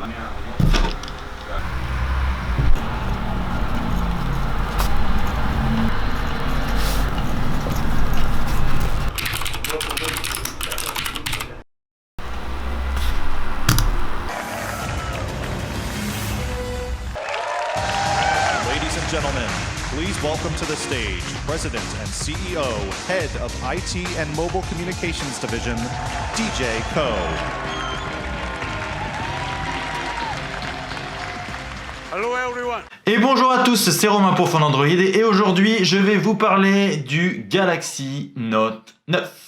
Ladies and gentlemen, please welcome to the stage President and CEO, Head of IT and Mobile Communications Division, DJ Ko. Hello everyone. Et bonjour à tous, c'est Romain pour Phone Android et aujourd'hui je vais vous parler du Galaxy Note 9.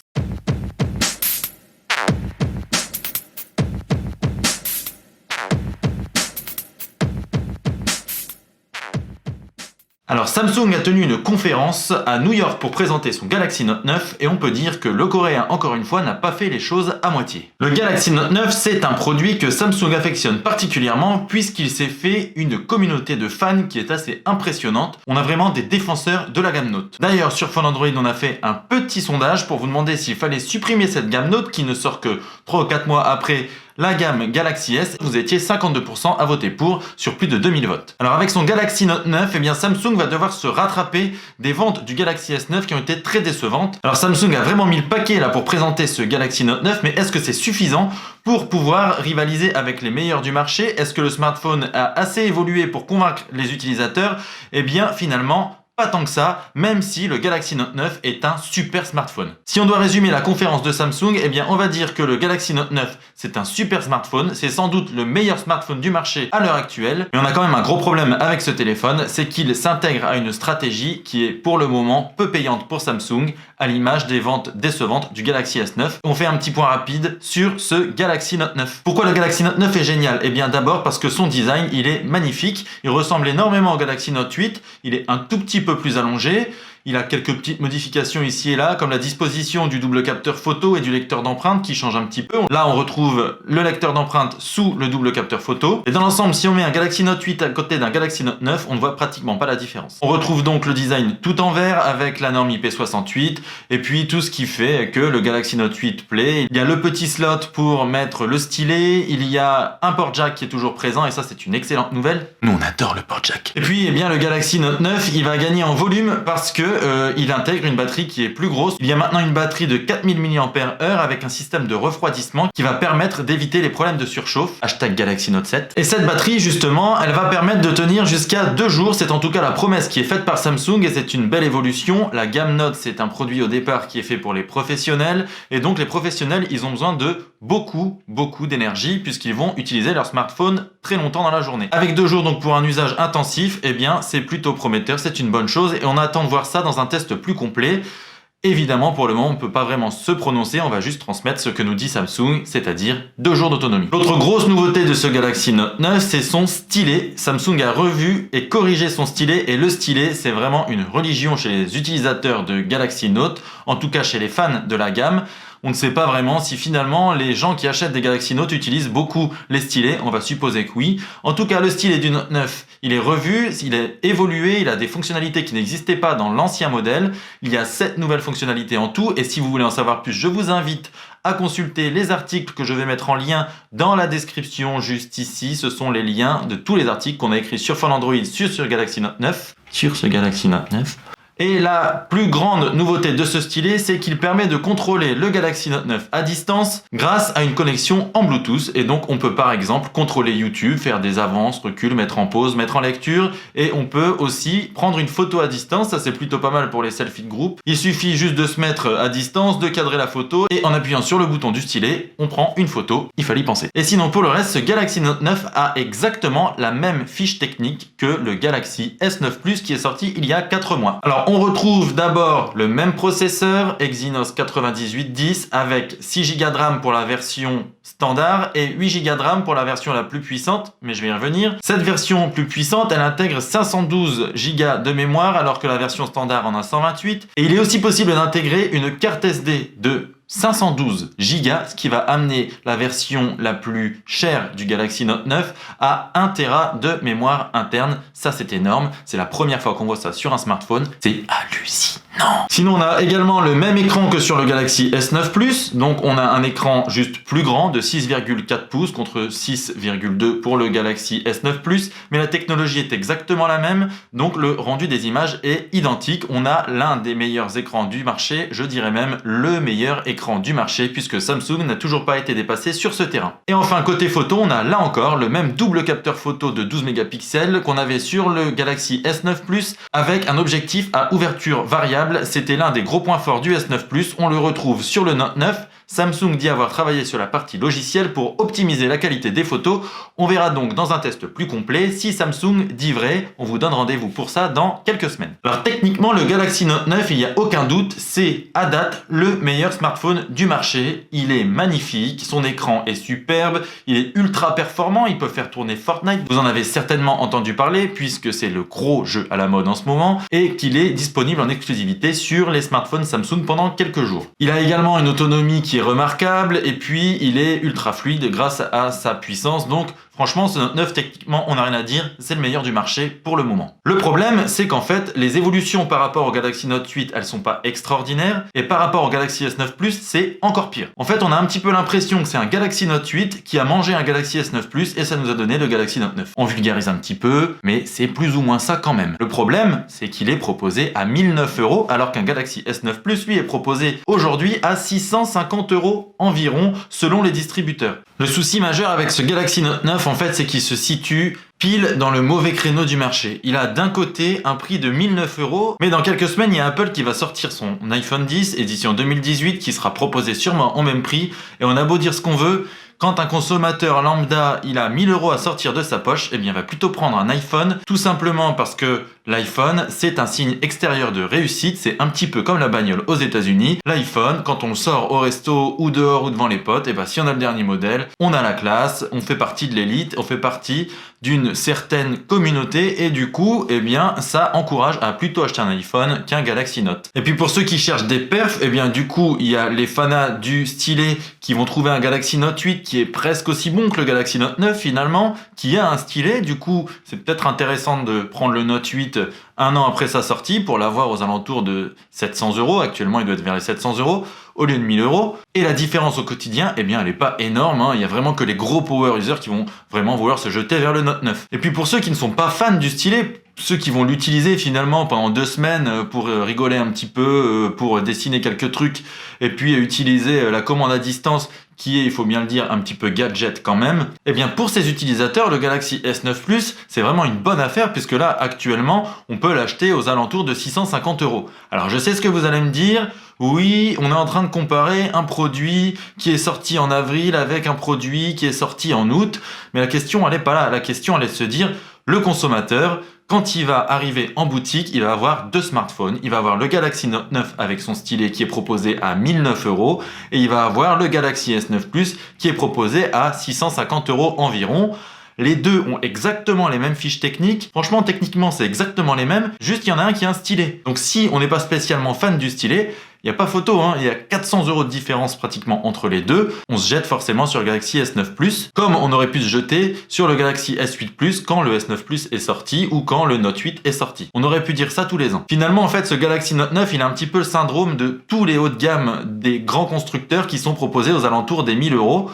Alors Samsung a tenu une conférence à New York pour présenter son Galaxy Note 9 et on peut dire que le coréen encore une fois n'a pas fait les choses à moitié. Le Galaxy Note 9 c'est un produit que Samsung affectionne particulièrement puisqu'il s'est fait une communauté de fans qui est assez impressionnante. On a vraiment des défenseurs de la gamme Note. D'ailleurs sur Phone Android on a fait un petit sondage pour vous demander s'il fallait supprimer cette gamme Note qui ne sort que 3 ou 4 mois après la gamme Galaxy S, vous étiez 52% à voter pour sur plus de 2000 votes. Alors avec son Galaxy Note 9, eh bien Samsung va devoir se rattraper des ventes du Galaxy S9 qui ont été très décevantes. Alors Samsung a vraiment mis le paquet là pour présenter ce Galaxy Note 9, mais est-ce que c'est suffisant pour pouvoir rivaliser avec les meilleurs du marché? Est-ce que le smartphone a assez évolué pour convaincre les utilisateurs? Eh bien finalement, pas tant que ça, même si le Galaxy Note 9 est un super smartphone. Si on doit résumer la conférence de Samsung, eh bien on va dire que le Galaxy Note 9 c'est un super smartphone, c'est sans doute le meilleur smartphone du marché à l'heure actuelle, mais on a quand même un gros problème avec ce téléphone, c'est qu'il s'intègre à une stratégie qui est pour le moment peu payante pour Samsung, à l'image des ventes décevantes du Galaxy S9. On fait un petit point rapide sur ce Galaxy Note 9. Pourquoi le Galaxy Note 9 est génial? Eh bien d'abord parce que son design il est magnifique, il ressemble énormément au Galaxy Note 8, il est un tout petit peu plus allongé. Il a quelques petites modifications ici et là, comme la disposition du double capteur photo et du lecteur d'empreintes qui change un petit peu. Là, on retrouve le lecteur d'empreintes sous le double capteur photo. Et dans l'ensemble, si on met un Galaxy Note 8 à côté d'un Galaxy Note 9, on ne voit pratiquement pas la différence. On retrouve donc le design tout en vert avec la norme IP68 et puis tout ce qui fait que le Galaxy Note 8 plaît. Il y a le petit slot pour mettre le stylet, il y a un port jack qui est toujours présent et ça, c'est une excellente nouvelle. Nous, on adore le port jack. Et puis, eh bien, le Galaxy Note 9, il va gagner en volume parce que il intègre une batterie qui est plus grosse. Il y a maintenant une batterie de 4000 mAh avec un système de refroidissement qui va permettre d'éviter les problèmes de surchauffe. Hashtag Galaxy Note 7. Et cette batterie, justement, elle va permettre de tenir jusqu'à 2 jours. C'est en tout cas la promesse qui est faite par Samsung et c'est une belle évolution. La gamme Note, c'est un produit au départ qui est fait pour les professionnels. Et donc, les professionnels, ils ont besoin de beaucoup d'énergie puisqu'ils vont utiliser leur smartphone très longtemps dans la journée. Avec 2 jours donc pour un usage intensif, eh bien, c'est plutôt prometteur, c'est une bonne chose et on attend de voir ça dans un test plus complet. Évidemment, pour le moment, on ne peut pas vraiment se prononcer, on va juste transmettre ce que nous dit Samsung, c'est-à-dire 2 jours d'autonomie. L'autre grosse nouveauté de ce Galaxy Note 9, c'est son stylet. Samsung a revu et corrigé son stylet, et le stylet, c'est vraiment une religion chez les utilisateurs de Galaxy Note, en tout cas chez les fans de la gamme. On ne sait pas vraiment si finalement les gens qui achètent des Galaxy Note utilisent beaucoup les stylets, on va supposer que oui. En tout cas, le stylet du Note 9, il est revu, il est évolué, il a des fonctionnalités qui n'existaient pas dans l'ancien modèle. Il y a 7 nouvelles fonctionnalités en tout, et si vous voulez en savoir plus, je vous invite à consulter les articles que je vais mettre en lien dans la description juste ici. Ce sont les liens de tous les articles qu'on a écrits sur Phone Android, sur ce Galaxy Note 9. Sur ce Galaxy Note 9. Et la plus grande nouveauté de ce stylet, c'est qu'il permet de contrôler le Galaxy Note 9 à distance grâce à une connexion en Bluetooth. Et donc on peut par exemple contrôler YouTube, faire des avances, reculs, mettre en pause, mettre en lecture. Et on peut aussi prendre une photo à distance, ça c'est plutôt pas mal pour les selfies de groupe. Il suffit juste de se mettre à distance, de cadrer la photo et en appuyant sur le bouton du stylet, on prend une photo. Il fallait y penser. Et sinon pour le reste, ce Galaxy Note 9 a exactement la même fiche technique que le Galaxy S9 Plus qui est sorti il y a 4 mois. Alors on retrouve d'abord le même processeur Exynos 9810 avec 6 Go de RAM pour la version standard et 8 Go de RAM pour la version la plus puissante, mais je vais y revenir. Cette version plus puissante, elle intègre 512 Go de mémoire alors que la version standard en a 128. Et il est aussi possible d'intégrer une carte SD de 512 Go, ce qui va amener la version la plus chère du Galaxy Note 9 à 1 Tera de mémoire interne. Ça, c'est énorme. C'est la première fois qu'on voit ça sur un smartphone. C'est hallucinant. Sinon, on a également le même écran que sur le Galaxy S9 Plus. Donc, on a un écran juste plus grand de 6,4 pouces contre 6,2 pour le Galaxy S9 Plus. Mais la technologie est exactement la même. Donc, le rendu des images est identique. On a l'un des meilleurs écrans du marché. Je dirais même le meilleur écran du marché puisque Samsung n'a toujours pas été dépassé sur ce terrain. Et enfin, côté photo, on a là encore le même double capteur photo de 12 mégapixels qu'on avait sur le Galaxy S9 Plus avec un objectif à ouverture variable. C'était l'un des gros points forts du S9 Plus. On le retrouve sur le Note 9. Samsung dit avoir travaillé sur la partie logicielle pour optimiser la qualité des photos. On verra donc dans un test plus complet si Samsung dit vrai. On vous donne rendez-vous pour ça dans quelques semaines. Alors techniquement, le Galaxy Note 9, il n'y a aucun doute, c'est à date le meilleur smartphone du marché. Il est magnifique, son écran est superbe, il est ultra performant, il peut faire tourner Fortnite. Vous en avez certainement entendu parler puisque c'est le gros jeu à la mode en ce moment et qu'il est disponible en exclusivité sur les smartphones Samsung pendant quelques jours. Il a également une autonomie qui est remarquable et puis il est ultra fluide grâce à sa puissance. Donc franchement, ce Note 9, techniquement, on n'a rien à dire, c'est le meilleur du marché pour le moment. Le problème, c'est qu'en fait, les évolutions par rapport au Galaxy Note 8, elles sont pas extraordinaires, et par rapport au Galaxy S9 Plus, c'est encore pire. En fait, on a un petit peu l'impression que c'est un Galaxy Note 8 qui a mangé un Galaxy S9 Plus, et ça nous a donné le Galaxy Note 9. On vulgarise un petit peu, mais c'est plus ou moins ça quand même. Le problème, c'est qu'il est proposé à 1009 €, alors qu'un Galaxy S9 Plus, lui, est proposé aujourd'hui à 650 € environ, selon les distributeurs. Le souci majeur avec ce Galaxy Note 9, en fait, c'est qu'il se situe pile dans le mauvais créneau du marché. Il a d'un côté un prix de 1009 €, mais dans quelques semaines, il y a Apple qui va sortir son iPhone 10 édition 2018 qui sera proposé sûrement au même prix. Et on a beau dire ce qu'on veut, quand un consommateur lambda, il a 1000 € à sortir de sa poche, eh bien, il va plutôt prendre un iPhone, tout simplement parce que l'iPhone, c'est un signe extérieur de réussite, c'est un petit peu comme la bagnole aux États-Unis. L'iPhone, quand on le sort au resto ou dehors ou devant les potes, eh ben, si on a le dernier modèle, on a la classe, on fait partie de l'élite, on fait partie d'une certaine communauté et du coup, eh bien, ça encourage à plutôt acheter un iPhone qu'un Galaxy Note. Et puis pour ceux qui cherchent des perfs, eh bien, du coup, il y a les fanats du stylet qui vont trouver un Galaxy Note 8 qui est presque aussi bon que le Galaxy Note 9 finalement, qui a un stylet. Du coup, c'est peut-être intéressant de prendre le Note 8 un an après sa sortie pour l'avoir aux alentours de 700 €. Actuellement, il doit être vers les 700 € au lieu de 1000 €. Et la différence au quotidien, eh bien, elle est pas énorme, hein. Il y a vraiment que les gros power users qui vont vraiment vouloir se jeter vers le Note 9. Et puis pour ceux qui ne sont pas fans du stylet, ceux qui vont l'utiliser finalement pendant 2 semaines pour rigoler un petit peu, pour dessiner quelques trucs, et puis utiliser la commande à distance, qui est, il faut bien le dire, un petit peu gadget quand même, eh bien pour ces utilisateurs, le Galaxy S9 Plus, c'est vraiment une bonne affaire puisque là, actuellement, on peut l'acheter aux alentours de 650 €. Alors je sais ce que vous allez me dire, oui, on est en train de comparer un produit qui est sorti en avril avec un produit qui est sorti en août, mais la question, elle est pas là. La question, elle est de se dire, le consommateur, quand il va arriver en boutique, il va avoir 2 smartphones. Il va avoir le Galaxy Note 9 avec son stylet qui est proposé à 1009 € et il va avoir le Galaxy S9 Plus qui est proposé à 650 € environ. Les deux ont exactement les mêmes fiches techniques. Franchement, techniquement, c'est exactement les mêmes. Juste, il y en a un qui a un stylet. Donc, si on n'est pas spécialement fan du stylet, il n'y a pas photo, hein. Il y a 400 € de différence pratiquement entre les deux. On se jette forcément sur le Galaxy S9 Plus, comme on aurait pu se jeter sur le Galaxy S8 Plus quand le S9 Plus est sorti ou quand le Note 8 est sorti. On aurait pu dire ça tous les ans. Finalement, en fait, ce Galaxy Note 9, il a un petit peu le syndrome de tous les hauts de gamme des grands constructeurs qui sont proposés aux alentours des 1000 €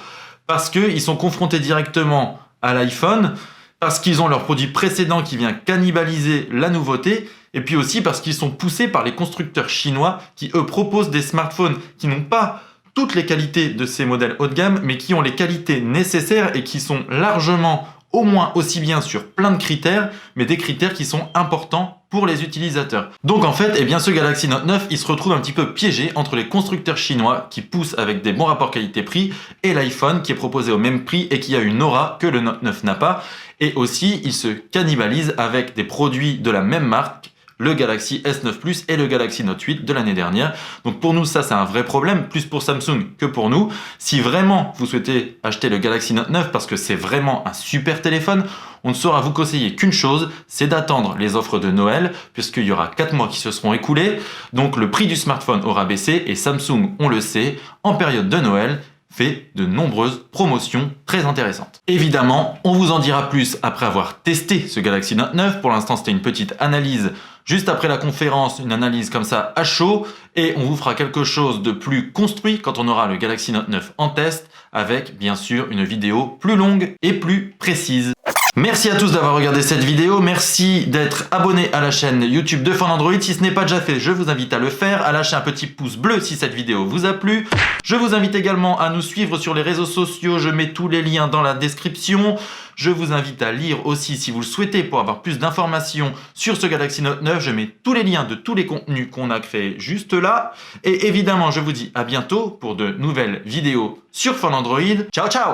parce qu'ils sont confrontés directement à l'iPhone, parce qu'ils ont leur produit précédent qui vient cannibaliser la nouveauté, et puis aussi parce qu'ils sont poussés par les constructeurs chinois qui, eux, proposent des smartphones qui n'ont pas toutes les qualités de ces modèles haut de gamme, mais qui ont les qualités nécessaires et qui sont largement au moins aussi bien sur plein de critères, mais des critères qui sont importants pour les utilisateurs. Donc en fait, eh bien, ce Galaxy Note 9, il se retrouve un petit peu piégé entre les constructeurs chinois qui poussent avec des bons rapports qualité-prix et l'iPhone qui est proposé au même prix et qui a une aura que le Note 9 n'a pas. Et aussi, il se cannibalise avec des produits de la même marque, le Galaxy S9 Plus et le Galaxy Note 8 de l'année dernière. Donc pour nous, ça c'est un vrai problème, plus pour Samsung que pour nous. Si vraiment vous souhaitez acheter le Galaxy Note 9 parce que c'est vraiment un super téléphone, on ne saura vous conseiller qu'une chose, c'est d'attendre les offres de Noël, puisqu'il y aura 4 mois qui se seront écoulés. Donc le prix du smartphone aura baissé et Samsung, on le sait, en période de Noël, fait de nombreuses promotions très intéressantes. Évidemment, on vous en dira plus après avoir testé ce Galaxy Note 9. Pour l'instant, c'était une petite analyse juste après la conférence, une analyse comme ça à chaud, et on vous fera quelque chose de plus construit quand on aura le Galaxy Note 9 en test, avec bien sûr une vidéo plus longue et plus précise. Merci à tous d'avoir regardé cette vidéo, merci d'être abonné à la chaîne YouTube de FunAndroid. Si ce n'est pas déjà fait, je vous invite à le faire, à lâcher un petit pouce bleu si cette vidéo vous a plu. Je vous invite également à nous suivre sur les réseaux sociaux, je mets tous les liens dans la description. Je vous invite à lire aussi si vous le souhaitez pour avoir plus d'informations sur ce Galaxy Note 9. Je mets tous les liens de tous les contenus qu'on a créés juste là. Et évidemment, je vous dis à bientôt pour de nouvelles vidéos sur FunAndroid. Ciao ciao!